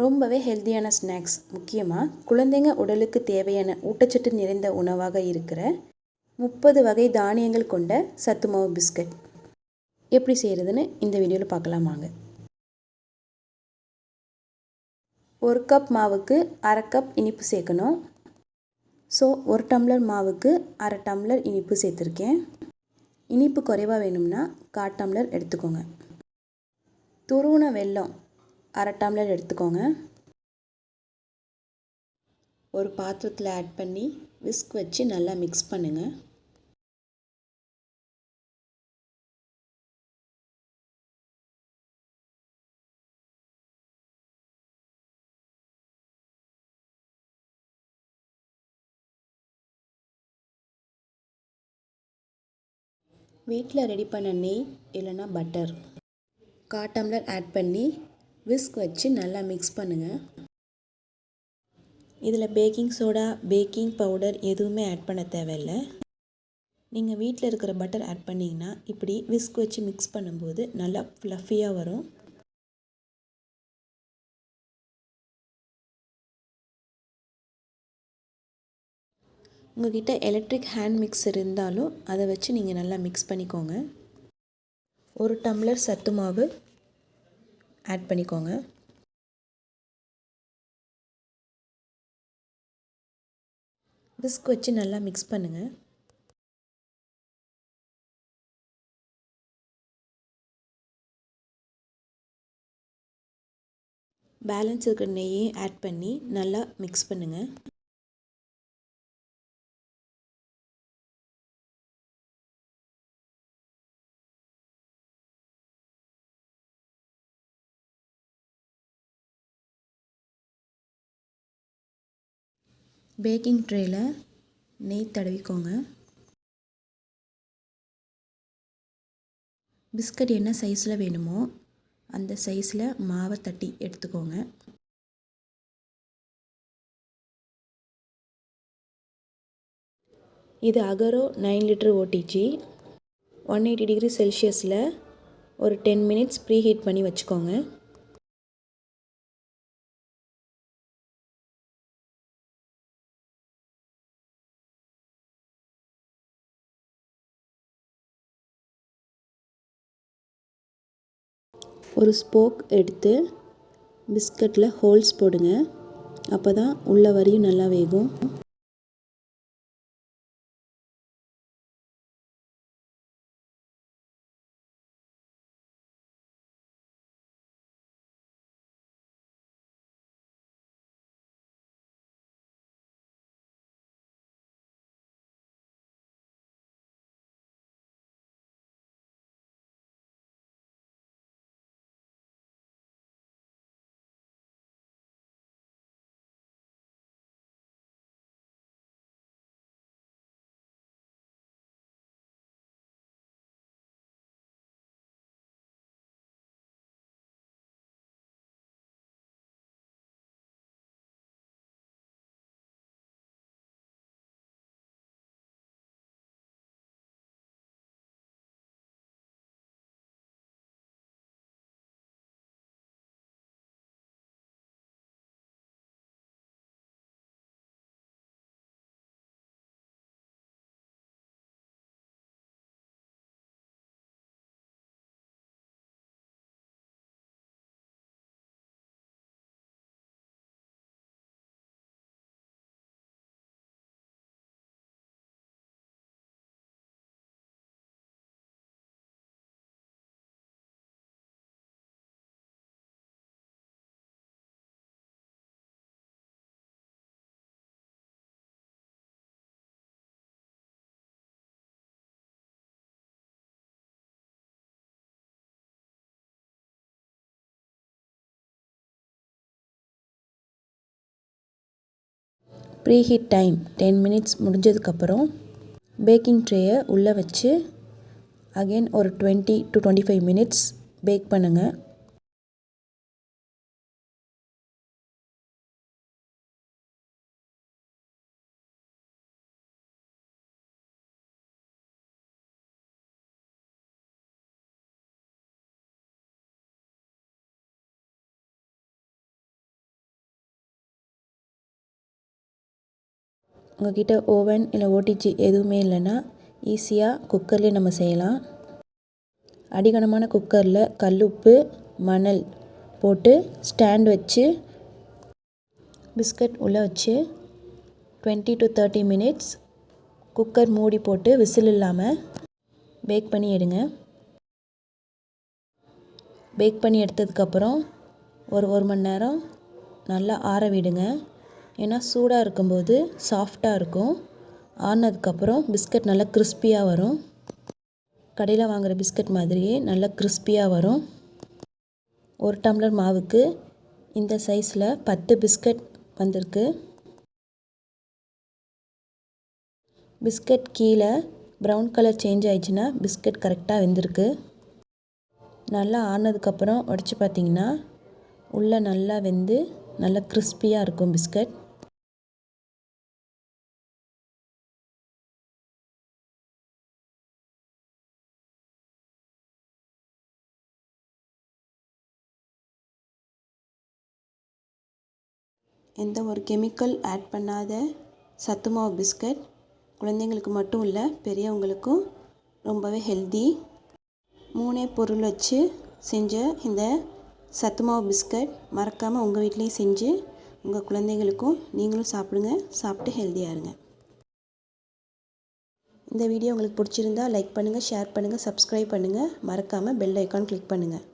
ரொம்பவே ஹெல்த்தியான ஸ்நாக்ஸ். முக்கியமாக குழந்தைங்க உடலுக்கு தேவையான ஊட்டச்சத்து நிறைந்த உணவாக இருக்கிற 30 வகை தானியங்கள் கொண்ட சத்து மாவு பிஸ்கட் எப்படி செய்கிறதுன்னு இந்த வீடியோவில் பார்க்கலாம் வாங்க. 1 கப் மாவுக்கு அரை கப் இனிப்பு சேர்க்கணும். ஸோ 1 டம்ளர் மாவுக்கு அரை டம்ளர் இனிப்பு சேர்த்துருக்கேன். இனிப்பு குறைவாக வேணும்னா 1/4 டம்ளர் எடுத்துக்கோங்க. துருவின வெல்லம் அரை டம்ளர் எடுத்துக்கோங்க. ஒரு பாத்திரத்தில் ஆட் பண்ணி விஸ்க் வச்சு நல்லா மிக்ஸ் பண்ணுங்கள். வீட்டில் ரெடி பண்ண நெய் இல்லைன்னா பட்டர் 1/4 டம்ளர் ஆட் பண்ணி விஸ்க் வச்சு நல்லா மிக்ஸ் பண்ணுங்கள். இதில் பேக்கிங் சோடா, பேக்கிங் பவுடர் எதுவுமே ஆட் பண்ண தேவையில்லை. நீங்கள் வீட்டில் இருக்கிற பட்டர் ஆட் பண்ணிங்கன்னா இப்படி விஸ்க் வச்சு மிக்ஸ் பண்ணும்போது நல்லா ஃப்ளஃபியாக வரும். உங்கள்கிட்ட எலக்ட்ரிக் ஹேண்ட் மிக்சர் இருந்தாலும் அதை வச்சு நீங்கள் நல்லா மிக்ஸ் பண்ணிக்கோங்க. 1 டம்ளர் சத்து மாவு ஆட் பண்ணிக்கோங்க. விஸ்க் வச்சு நல்லா மிக்ஸ் பண்ணுங்கள். பேலன்ஸ் இருக்கிற நெய்யையும் ஆட் பண்ணி நல்லா மிக்ஸ் பண்ணுங்கள். பேக்கிங் ட்ரேயில் நெய் தடவிக்கோங்க. பிஸ்கட் என்ன சைஸில் வேணுமோ அந்த சைஸில் மாவை தட்டி எடுத்துக்கோங்க. இது அகரோ 9 லிட்டர் ஓடிஜி 180 டிகிரி செல்சியஸில் ஒரு 10 மினிட்ஸ் ப்ரீ ஹீட் பண்ணி வச்சுக்கோங்க. ஒரு ஸ்போக் எடுத்து பிஸ்கட்டில் ஹோல்ஸ் போடுங்க. அப்போ தான் உள்ள வரையும் நல்லா வேகும். ப்ரீ ஹீட் டைம் 10 மினிட்ஸ் முடிஞ்சதுக்கப்புறம் பேக்கிங் ட்ரேயை உள்ளே வச்சு அகெயின் ஒரு 20 to 25 மினிட்ஸ் பேக் பண்ணுங்கள். உங்கள்கிட்ட ஓவன் இல்லை ஓடிஜி எதுவுமே இல்லைன்னா ஈஸியாக குக்கர்லேயே நம்ம செய்யலாம். அடிகனமான குக்கரில் கல்லுப்பு மணல் போட்டு ஸ்டாண்ட் வச்சு பிஸ்கட் உள்ளே வச்சு 20 to 30 minutes குக்கர் மூடி போட்டு விசில் இல்லாமல் பேக் பண்ணி எடுங்க. பேக் பண்ணி எடுத்ததுக்கப்புறம் ஒரு மணி நேரம் நல்லா ஆற விடுங்க. ஏன்னா சூடாக இருக்கும்போது சாஃப்டாக இருக்கும். ஆறினதுக்கப்புறம் பிஸ்கட் நல்லா கிறிஸ்பியாக வரும். கடையில் வாங்குகிற பிஸ்கட் மாதிரியே நல்லா கிறிஸ்பியாக வரும். 1 டம்ளர் மாவுக்கு இந்த சைஸில் 10 பிஸ்கட் வந்திருக்கு. பிஸ்கட் கீழே ப்ரௌன் கலர் சேஞ்ச் ஆயிடுச்சுன்னா பிஸ்கட் கரெக்டாக வெந்திருக்கு. நல்லா ஆறினதுக்கப்புறம் உடச்சி பார்த்திங்கன்னா உள்ளே நல்லா வெந்து நல்லா கிறிஸ்பியாக இருக்கும் பிஸ்கட். எந்த ஒரு கெமிக்கல் ஆட் பண்ணாத சத்து மாவு பிஸ்கட் குழந்தைங்களுக்கு மட்டும் இல்லை பெரியவங்களுக்கும் ரொம்பவே ஹெல்தி. 3 பொருள் வச்சு செஞ்ச இந்த சத்து மாவு பிஸ்கட் மறக்காமல் உங்கள் வீட்லேயும் செஞ்சு உங்கள் குழந்தைங்களுக்கும் நீங்களும் சாப்பிடுங்க. சாப்பிட்டு ஹெல்த்தியாக இருங்க. இந்த வீடியோ உங்களுக்கு பிடிச்சிருந்தா லைக் பண்ணுங்கள், ஷேர் பண்ணுங்கள், சப்ஸ்கிரைப் பண்ணுங்கள். மறக்காமல் பெல் ஐக்கான் கிளிக் பண்ணுங்கள்.